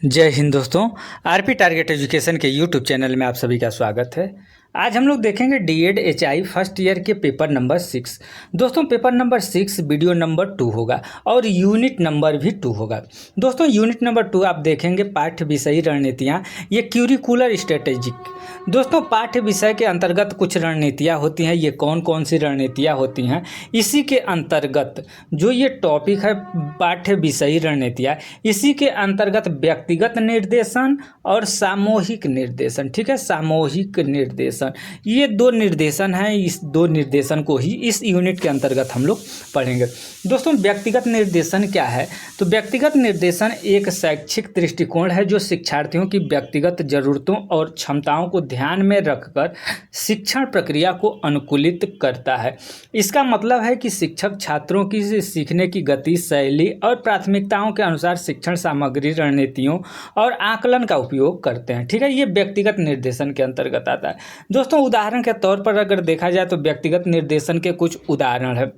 जय हिंद दोस्तों। RP target education के यूट्यूब चैनल में आप सभी का स्वागत है। आज हम लोग देखेंगे डीएड एचआई फर्स्ट ईयर के पेपर नंबर 6। दोस्तों पेपर नंबर 6 वीडियो नंबर 2 होगा और यूनिट नंबर भी 2 होगा। दोस्तों यूनिट नंबर 2 आप देखेंगे पाठ्य विषयी रणनीतियाँ, ये क्यूरिकुलर स्ट्रेटेजिक। दोस्तों पाठ्य विषय के अंतर्गत कुछ रणनीतियाँ होती हैं। ये कौन कौन सी रणनीतियाँ होती हैं, इसी के अंतर्गत जो ये टॉपिक है पाठ्य विषयी रणनीतियाँ, इसी के अंतर्गत व्यक्तिगत निर्देशन और सामूहिक निर्देशन, ठीक है, सामूहिक निर्देशन, ये दो निर्देशन हैं। इस दो निर्देशन को ही इस यूनिट के अंतर्गत हम लोग पढ़ेंगे। दोस्तों व्यक्तिगत निर्देशन क्या है? तो व्यक्तिगत निर्देशन एक शैक्षिक दृष्टिकोण है जो शिक्षार्थियों की व्यक्तिगत जरूरतों और क्षमताओं को ध्यान में रखकर शिक्षण प्रक्रिया को अनुकूलित करता है। इसका मतलब है कि शिक्षक छात्रों की सीखने की गति, शैली और प्राथमिकताओं के अनुसार शिक्षण सामग्री, रणनीतियों और आकलन का उपयोग करते हैं, ठीक है। ये व्यक्तिगत निर्देशन के अंतर्गत आता है। दोस्तों उदाहरण के तौर पर अगर देखा जाए तो व्यक्तिगत निर्देशन के कुछ उदाहरण है।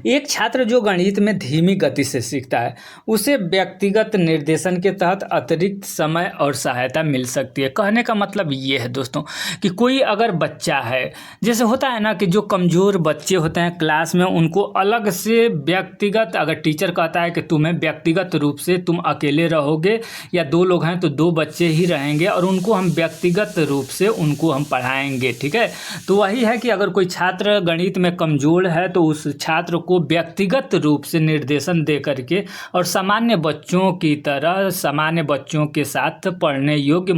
एक छात्र जो गणित में धीमी गति से सीखता है, उसे व्यक्तिगत निर्देशन के तहत अतिरिक्त समय और सहायता मिल सकती है। कहने का मतलब ये है दोस्तों कि कोई अगर बच्चा है, जैसे होता है ना कि जो कमज़ोर बच्चे होते हैं क्लास में, उनको अलग से व्यक्तिगत, अगर टीचर कहता है कि तुम्हें व्यक्तिगत रूप से तुम अकेले रहोगे या 2 लोग हैं तो 2 बच्चे ही रहेंगे और उनको हम व्यक्तिगत रूप से उनको हम पढ़ाएंगे, ठीक है। तो वही है कि अगर कोई छात्र गणित में कमज़ोर है तो उस छात्र को व्यक्तिगत रूप से निर्देशन दे करके और सामान्य बच्चों की तरह सामान्य बच्चों के साथ पढ़ने योग्य,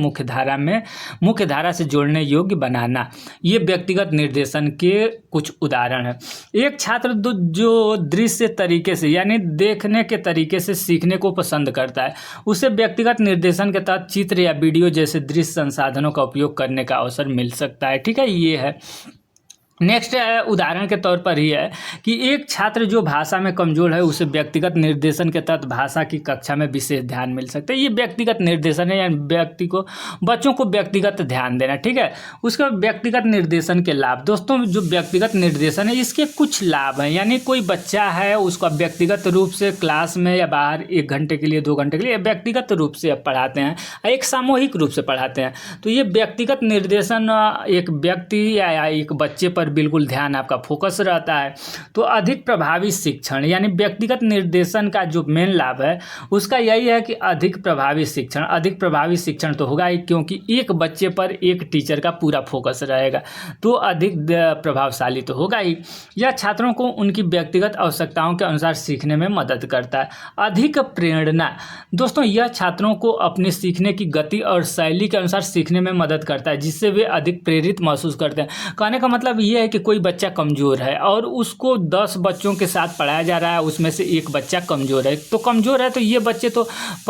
मुख्यधारा से जोड़ने योग्य बनाना, ये व्यक्तिगत निर्देशन के कुछ उदाहरण हैं। एक छात्र जो दृश्य तरीके से यानी देखने के तरीके से सीखने को पसंद करता है, उसे व्यक्तिगत निर्देशन के तहत चित्र या वीडियो जैसे दृश्य संसाधनों का उपयोग करने का अवसर मिल सकता है, ठीक है। ये है। नेक्स्ट उदाहरण के तौर पर ही है कि एक छात्र जो भाषा में कमज़ोर है, उसे व्यक्तिगत निर्देशन के तहत भाषा की कक्षा में विशेष ध्यान मिल सकता है। ये व्यक्तिगत निर्देशन है, यानी बच्चों को व्यक्तिगत ध्यान देना, ठीक है। उसके व्यक्तिगत निर्देशन के लाभ। दोस्तों जो व्यक्तिगत निर्देशन है इसके कुछ लाभ हैं, यानी कोई बच्चा है उसको व्यक्तिगत रूप से क्लास में या बाहर 1 घंटे के लिए, 2 घंटे के लिए व्यक्तिगत रूप से पढ़ाते हैं, एक सामूहिक रूप से पढ़ाते हैं। तो ये व्यक्तिगत निर्देशन एक व्यक्ति या एक बच्चे पर बिल्कुल ध्यान आपका फोकस रहता है। तो अधिक प्रभावी शिक्षण, यानी व्यक्तिगत निर्देशन का जो मेन लाभ है उसका यही है कि अधिक प्रभावी शिक्षण तो होगा ही, क्योंकि एक बच्चे पर एक टीचर का पूरा फोकस रहेगा, तो अधिक प्रभावशाली तो होगा ही। यह छात्रों को उनकी व्यक्तिगत आवश्यकताओं के अनुसार सीखने में मदद करता है। अधिक प्रेरणा। दोस्तों यह छात्रों को अपने सीखने की गति और शैली के अनुसार सीखने में मदद करता है, जिससे वे अधिक प्रेरित महसूस करते हैं। कहने का मतलब ये है कि कोई बच्चा कमज़ोर है और उसको 10 बच्चों के साथ पढ़ाया जा रहा है, उसमें से एक बच्चा कमज़ोर है तो ये बच्चे तो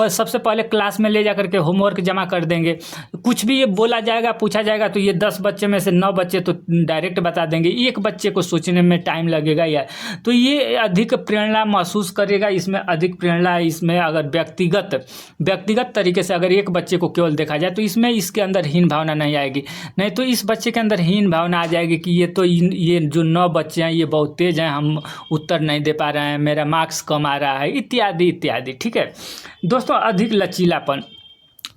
सबसे पहले क्लास में ले जा करके होमवर्क जमा कर देंगे। कुछ भी ये बोला जाएगा, पूछा जाएगा तो ये 10 बच्चे में से 9 बच्चे तो डायरेक्ट बता देंगे, एक बच्चे को सोचने में टाइम लगेगा या, तो ये अधिक प्रेरणा महसूस करेगा। इसमें अधिक प्रेरणा, इसमें अगर व्यक्तिगत तरीके से अगर एक बच्चे को केवल देखा जाए तो इसमें इसके अंदर हीन भावना नहीं आएगी, नहीं तो इस बच्चे के अंदर हीन भावना आ जाएगी कि ये जो 9 बच्चे हैं ये बहुत तेज हैं, हम उत्तर नहीं दे पा रहे हैं, मेरा मार्क्स कम आ रहा है, इत्यादि इत्यादि, ठीक है। दोस्तों अधिक लचीलापन।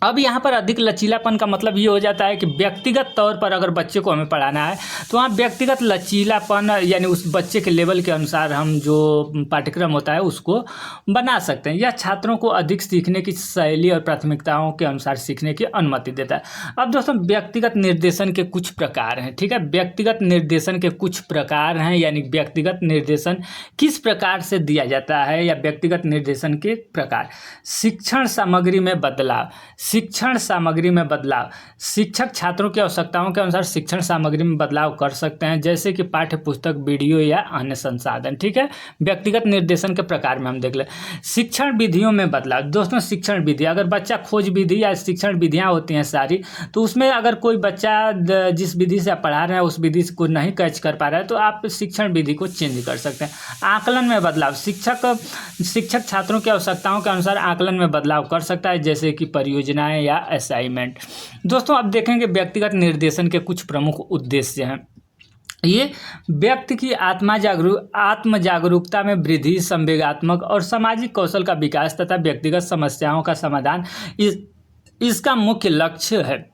अब यहाँ पर अधिक लचीलापन का मतलब ये हो जाता है कि व्यक्तिगत तौर पर अगर बच्चे को हमें पढ़ाना है तो वहाँ व्यक्तिगत लचीलापन, यानी उस बच्चे के लेवल के अनुसार हम जो पाठ्यक्रम होता है उसको बना सकते हैं। यह छात्रों को अधिक सीखने की शैली और प्राथमिकताओं के अनुसार सीखने की अनुमति देता है। अब दोस्तों व्यक्तिगत निर्देशन के कुछ प्रकार हैं, ठीक है। व्यक्तिगत निर्देशन के कुछ प्रकार हैं, यानी व्यक्तिगत निर्देशन किस प्रकार से दिया जाता है या व्यक्तिगत निर्देशन के प्रकार। शिक्षण सामग्री में बदलाव। शिक्षक छात्रों की आवश्यकताओं के अनुसार शिक्षण सामग्री में बदलाव कर सकते हैं, जैसे कि पाठ्य पुस्तक, वीडियो या अन्य संसाधन, ठीक है। व्यक्तिगत निर्देशन के प्रकार में हम देख लें। शिक्षण विधियों में बदलाव। दोस्तों शिक्षण विधि, अगर बच्चा खोज विधि या शिक्षण विधियां होती हैं सारी, तो उसमें अगर कोई बच्चा जिस विधि से आप पढ़ा रहे हैं उस विधि को नहीं कैच कर पा रहा है तो आप शिक्षण विधि को चेंज कर सकते हैं। आकलन में बदलाव। शिक्षक छात्रों की आवश्यकताओं के अनुसार आकलन में बदलाव कर सकता है, जैसे कि परियोजना या असाइनमेंट। दोस्तों अब देखेंगे व्यक्तिगत निर्देशन के कुछ प्रमुख उद्देश्य हैं। ये व्यक्ति की आत्म जागरूकता में वृद्धि, संवेगात्मक और सामाजिक कौशल का विकास तथा व्यक्तिगत समस्याओं का समाधान इसका मुख्य लक्ष्य है।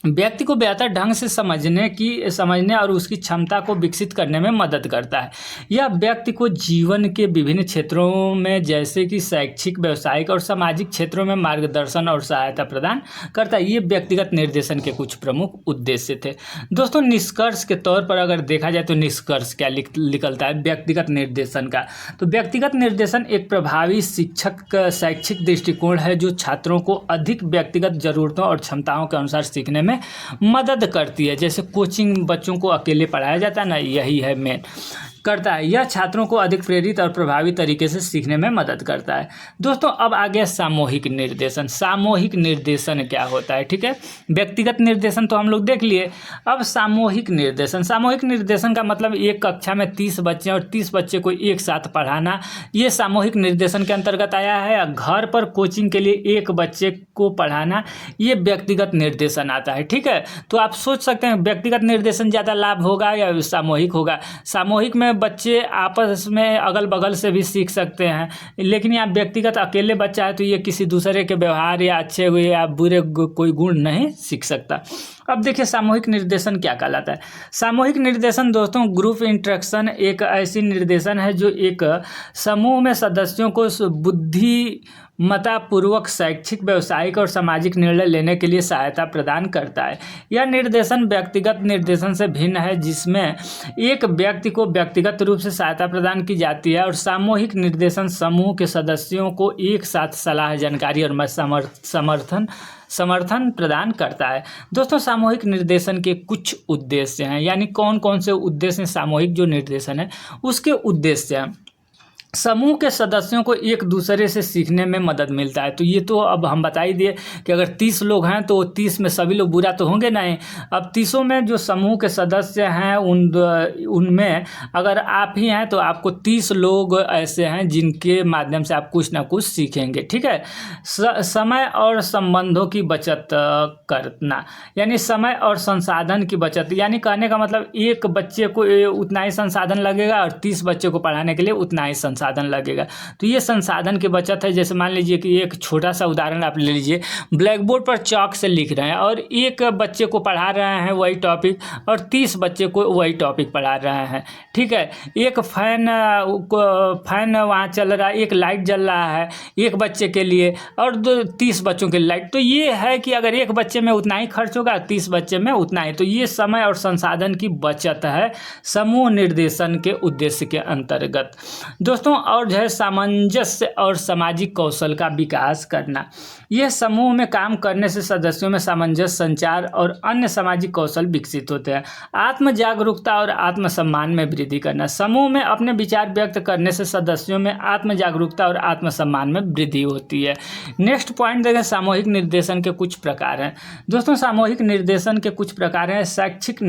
व्यक्ति को बेहतर ढंग से समझने और उसकी क्षमता को विकसित करने में मदद करता है। यह व्यक्ति को जीवन के विभिन्न क्षेत्रों में जैसे कि शैक्षिक, व्यावसायिक और सामाजिक क्षेत्रों में मार्गदर्शन और सहायता प्रदान करता है। ये व्यक्तिगत निर्देशन के कुछ प्रमुख उद्देश्य थे। दोस्तों, निष्कर्ष के तौर पर अगर देखा जाए तो निष्कर्ष क्या निकलता है व्यक्तिगत निर्देशन का? तो व्यक्तिगत निर्देशन एक प्रभावी शैक्षिक दृष्टिकोण है जो छात्रों को अधिक व्यक्तिगत जरूरतों और क्षमताओं के अनुसार सीखने में मदद करती है। जैसे कोचिंग बच्चों को अकेले पढ़ाया जाता है ना, यही है मेन करता है। यह छात्रों को अधिक प्रेरित और प्रभावी तरीके से सीखने में मदद करता है। दोस्तों, अब आ गया सामूहिक निर्देशन। सामूहिक निर्देशन क्या होता है? ठीक है, व्यक्तिगत निर्देशन तो हम लोग देख लिए। अब सामूहिक निर्देशन का मतलब एक कक्षा में 30 बच्चे और 30 बच्चे को एक साथ पढ़ाना, ये सामूहिक निर्देशन के अंतर्गत आया है। घर पर कोचिंग के लिए एक बच्चे को पढ़ाना, ये व्यक्तिगत निर्देशन आता है। ठीक है, तो आप सोच सकते हैं व्यक्तिगत निर्देशन ज़्यादा लाभ होगा या सामूहिक होगा? सामूहिक में बच्चे आपस में अगल बगल से भी सीख सकते हैं, लेकिन यहाँ व्यक्तिगत अकेले बच्चा है तो ये किसी दूसरे के व्यवहार या अच्छे हुए या बुरे कोई गुण नहीं सीख सकता। अब देखिए सामूहिक निर्देशन क्या कहलाता है। सामूहिक निर्देशन दोस्तों, ग्रुप इंस्ट्रक्शन एक ऐसी निर्देशन है जो एक समूह में सदस्यों को बुद्धिमत्तापूर्वक शैक्षिक, व्यावसायिक और सामाजिक निर्णय लेने के लिए सहायता प्रदान करता है। यह निर्देशन व्यक्तिगत निर्देशन से भिन्न है जिसमें एक व्यक्ति को व्यक्तिगत रूप से सहायता प्रदान की जाती है, और सामूहिक निर्देशन समूह के सदस्यों को एक साथ सलाह, जानकारी और समर्थन प्रदान करता है। दोस्तों, सामूहिक निर्देशन के कुछ उद्देश्य हैं, यानी कौन कौन से उद्देश्य हैं सामूहिक जो निर्देशन है उसके उद्देश्य हैं। समूह के सदस्यों को एक दूसरे से सीखने में मदद मिलता है। तो ये तो अब हम बता ही दिए कि अगर 30 लोग हैं तो 30 में सभी लोग बुरा तो होंगे नहीं। अब 30 में जो समूह के सदस्य हैं उनमें अगर आप ही हैं तो आपको 30 लोग ऐसे हैं जिनके माध्यम से आप कुछ ना कुछ सीखेंगे। ठीक है, समय और संबंधों की बचत करना, यानी समय और संसाधन की बचत, यानी कहने का मतलब एक बच्चे को उतना ही संसाधन लगेगा और 30 बच्चे को पढ़ाने के लिए उतना ही संसाधन लगेगा। तो ये संसाधन की बचत है। जैसे मान लीजिए कि एक छोटा सा उदाहरण आप ले लीजिए, ब्लैक बोर्ड पर चॉक से लिख रहे हैं और एक बच्चे को पढ़ा रहे हैं वही टॉपिक और 30 बच्चे को वही टॉपिक पढ़ा रहे हैं। ठीक है, एक फैन वहाँ चल रहा है, एक लाइट जल रहा है एक बच्चे के लिए और 30 बच्चों के लाइट। तो ये है कि अगर एक बच्चे में उतना ही खर्च होगा, 30 बच्चे में उतना ही। तो ये समय और संसाधन की बचत है समूह निर्देशन के उद्देश्य के अंतर्गत। दोस्तों, और जो है सामंजस्य और सामाजिक कौशल का विकास करना। यह समूह में काम करने से सदस्यों में सामंजस्य, संचार और अन्य सामाजिक कौशल विकसित होते हैं। आत्म जागरूकता और आत्मसम्मान में वृद्धि करना। समूह में अपने विचार व्यक्त करने से सदस्यों में आत्म जागरूकता और आत्मसम्मान में वृद्धि होती है। नेक्स्ट पॉइंट देखें, सामूहिक निर्देशन के कुछ प्रकार हैं। दोस्तों, सामूहिक निर्देशन के कुछ प्रकार हैं। शैक्षिक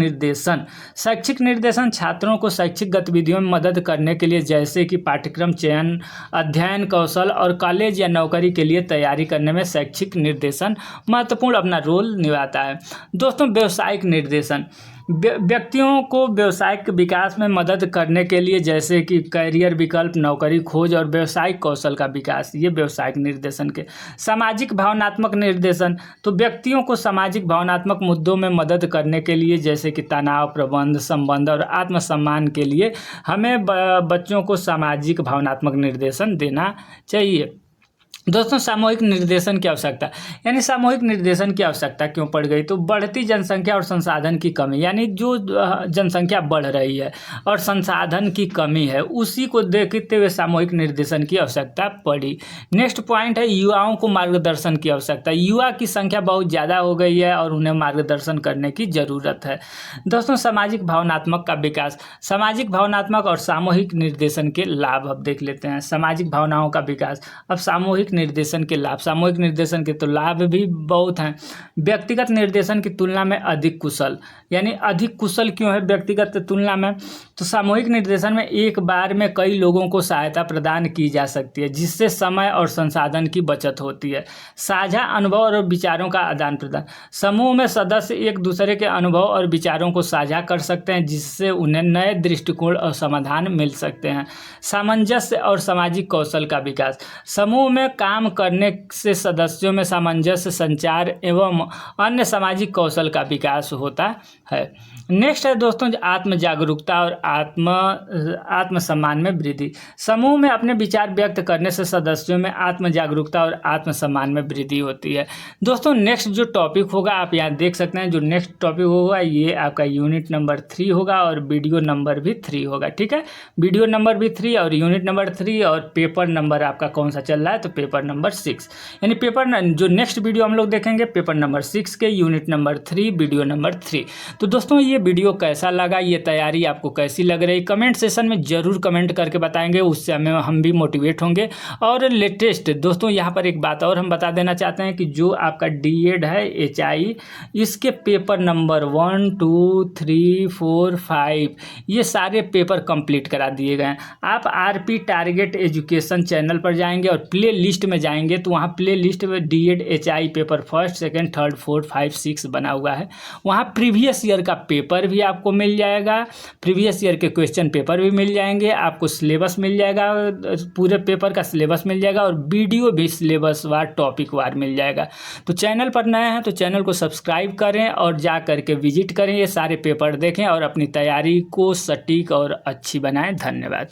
निर्देशन छात्रों को शैक्षिक गतिविधियों में मदद करने के लिए, जैसे कि पाठ्यक्रम चयन, अध्ययन कौशल और कॉलेज या नौकरी के लिए तैयारी करने में शैक्षिक निर्देशन महत्वपूर्ण अपना रोल निभाता है। दोस्तों, व्यावसायिक निर्देशन व्यक्तियों को व्यावसायिक विकास में मदद करने के लिए, जैसे कि कैरियर विकल्प, नौकरी खोज और व्यावसायिक कौशल का विकास, ये व्यावसायिक निर्देशन के। सामाजिक भावनात्मक निर्देशन तो व्यक्तियों को सामाजिक भावनात्मक मुद्दों में मदद करने के लिए, जैसे कि तनाव प्रबंधन, संबंध और आत्मसम्मान के लिए हमें बच्चों को सामाजिक भावनात्मक निर्देशन देना चाहिए। दोस्तों, सामूहिक निर्देशन की आवश्यकता, यानी सामूहिक निर्देशन की आवश्यकता क्यों पड़ गई? तो बढ़ती जनसंख्या और संसाधन की कमी, यानी जो जनसंख्या बढ़ रही है और संसाधन की कमी है, उसी को देखते हुए सामूहिक निर्देशन की आवश्यकता पड़ी। नेक्स्ट पॉइंट है युवाओं को मार्गदर्शन की आवश्यकता। युवा की संख्या बहुत ज़्यादा हो गई है और उन्हें मार्गदर्शन करने की ज़रूरत है। दोस्तों, सामाजिक भावनात्मक का विकास। सामाजिक भावनात्मक और सामूहिक निर्देशन के लाभ अब देख लेते हैं। सामाजिक भावनाओं का विकास। अब सामूहिक निर्देशन के लाभ, सामूहिक निर्देशन के तो लाभ भी बहुत हैं। व्यक्तिगत निर्देशन की तुलना में अधिक कुशल, यानी अधिक कुशल क्यों है व्यक्तिगत तुलना में? तो सामूहिक निर्देशन में एक बार में कई लोगों को सहायता प्रदान की जा सकती है, जिससे समय और संसाधन की बचत होती है। साझा अनुभव और विचारों का आदान प्रदान, समूह में सदस्य एक दूसरे के अनुभव और विचारों को साझा कर सकते हैं, जिससे उन्हें नए दृष्टिकोण और समाधान मिल सकते हैं। सामंजस्य और सामाजिक कौशल का विकास, समूह में काम करने से सदस्यों में सामंजस्य, संचार एवं अन्य सामाजिक कौशल का विकास होता है। नेक्स्ट है दोस्तों आत्म जागरूकता और आत्मसम्मान में वृद्धि। समूह में अपने विचार व्यक्त करने से सदस्यों में आत्म जागरूकता और आत्मसम्मान में वृद्धि होती है। दोस्तों नेक्स्ट जो टॉपिक होगा आप यहाँ देख सकते हैं, जो नेक्स्ट टॉपिक होगा ये आपका यूनिट नंबर 3 होगा और वीडियो नंबर भी 3 होगा। ठीक है, वीडियो नंबर भी 3 और यूनिट नंबर 3 और पेपर नंबर आपका कौन सा चल रहा है? तो पेपर नंबर 6, यानी जो नेक्स्ट वीडियो हम लोग देखेंगे पेपर नंबर 6 के यूनिट नंबर 3 वीडियो नंबर 3। तो दोस्तों ये वीडियो कैसा लगा, ये तैयारी आपको कैसी लग रही, कमेंट सेशन में ज़रूर कमेंट करके बताएंगे, उससे हम भी मोटिवेट होंगे। और लेटेस्ट दोस्तों यहाँ पर एक बात और हम बता देना चाहते हैं कि जो आपका DED है HI, इसके पेपर नंबर 1, 2, 3, 4, 5 ये सारे पेपर कंप्लीट करा दिए गए हैं। आप RP टारगेट एजुकेशन चैनल पर जाएंगे और प्ले लिस्ट में जाएंगे तो वहाँ प्ले लिस्ट में DED HI paper 1st, 2nd, 3rd, 4th, 5, 6 बना हुआ है। वहाँ प्रीवियस ईयर का पेपर भी आपको मिल जाएगा, प्रीवियस ईयर के क्वेश्चन पेपर भी मिल जाएंगे, आपको सिलेबस मिल जाएगा, पूरे पेपर का सिलेबस मिल जाएगा और वीडियो भी सिलेबस वार टॉपिक वार मिल जाएगा। तो चैनल पर नए हैं तो चैनल को सब्सक्राइब करें और जा करके विजिट करें, ये सारे पेपर देखें और अपनी तैयारी को सटीक और अच्छी बनाएं। धन्यवाद।